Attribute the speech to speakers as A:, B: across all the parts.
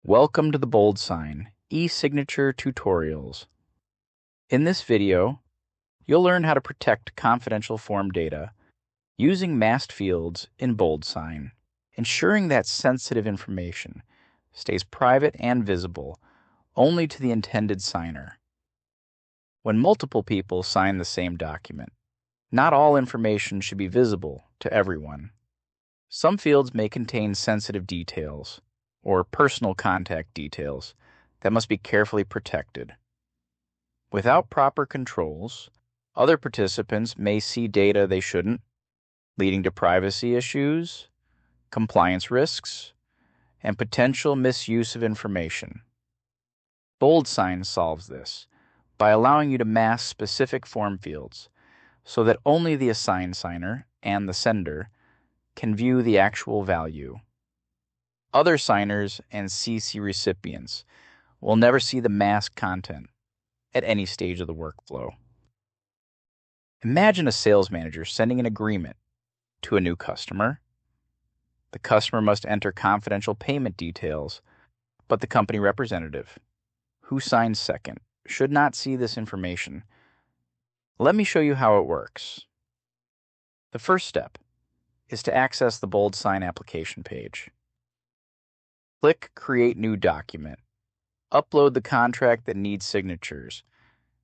A: Welcome to the BoldSign e-signature tutorials. In this video, you'll learn how to protect confidential form data using masked fields in BoldSign, ensuring that sensitive information stays private and visible only to the intended signer. When multiple people sign the same document, not all information should be visible to everyone. Some fields may contain sensitive details or personal contact details that must be carefully protected. Without proper controls, other participants may see data they shouldn't, leading to privacy issues, compliance risks, and potential misuse of information. BoldSign solves this by allowing you to mask specific form fields so that only the assigned signer and the sender can view the actual value. Other signers and CC recipients will never see the masked content at any stage of the workflow. Imagine a sales manager sending an agreement to a new customer. The customer must enter confidential payment details, but the company representative, who signs second, should not see this information. Let me show you how it works. The first step is to access the BoldSign application page. Click Create New Document. Upload the contract that needs signatures,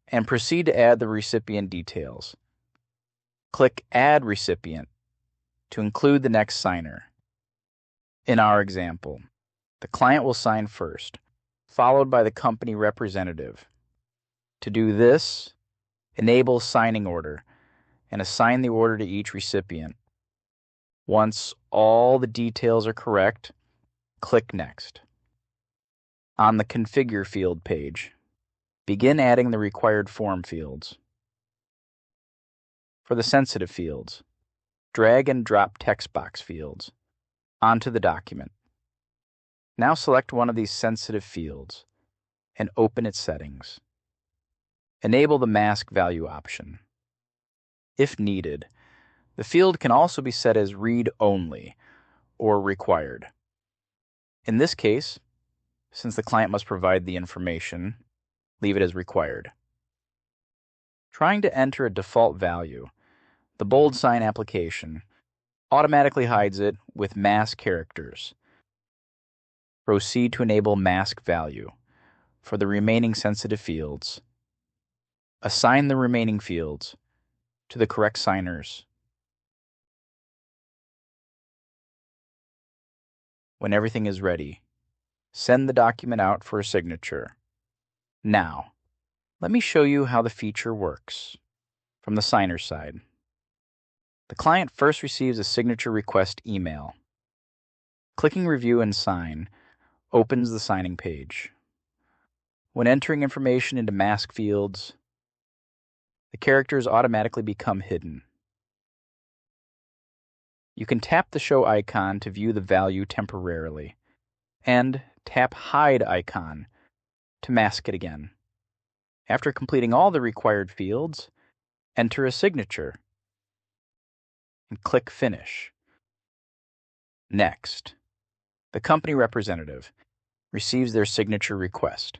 A: and proceed to add the recipient details. Click Add Recipient to include the next signer. In our example, the client will sign first, followed by the company representative. To do this, enable Signing Order and assign the order to each recipient. Once all the details are correct, click Next. On the Configure field page, begin adding the required form fields. For the sensitive fields, drag and drop text box fields onto the document. Now select one of these sensitive fields and open its settings. Enable the mask value option. If needed, the field can also be set as read only or required. In this case, since the client must provide the information, leave it as required. Trying to enter a default value, the BoldSign application automatically hides it with mask characters. Proceed to enable mask value for the remaining sensitive fields. Assign the remaining fields to the correct signers. When everything is ready, send the document out for a signature. Now, let me show you how the feature works from the signer side. The client first receives a signature request email. Clicking Review and Sign opens the signing page. When entering information into mask fields, the characters automatically become hidden. You can tap the Show icon to view the value temporarily, and tap Hide icon to mask it again. After completing all the required fields, enter a signature and click Finish. Next, the company representative receives their signature request.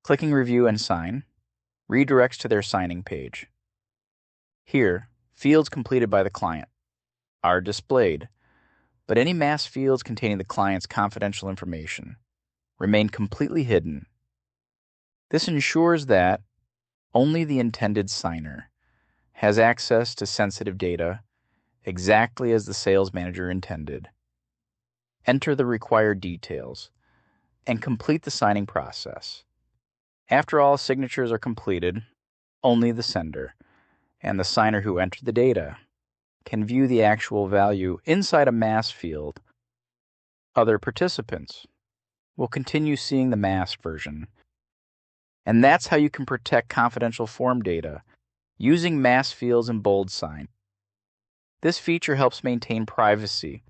A: Clicking Review and Sign redirects to their signing page. Here, fields completed by the client are displayed, but any masked fields containing the client's confidential information remain completely hidden. This ensures that only the intended signer has access to sensitive data exactly as the sales manager intended. Enter the required details and complete the signing process. After all signatures are completed, only the sender and the signer who entered the data can view the actual value inside a masked field. Other participants will continue seeing the masked version. And that's how you can protect confidential form data using masked fields in BoldSign. This feature helps maintain privacy,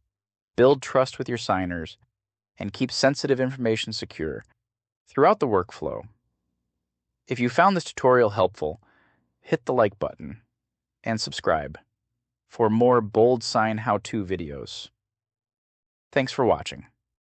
A: build trust with your signers, and keep sensitive information secure throughout the workflow. If you found this tutorial helpful, hit the like button and subscribe for more BoldSign how-to videos. Thanks for watching.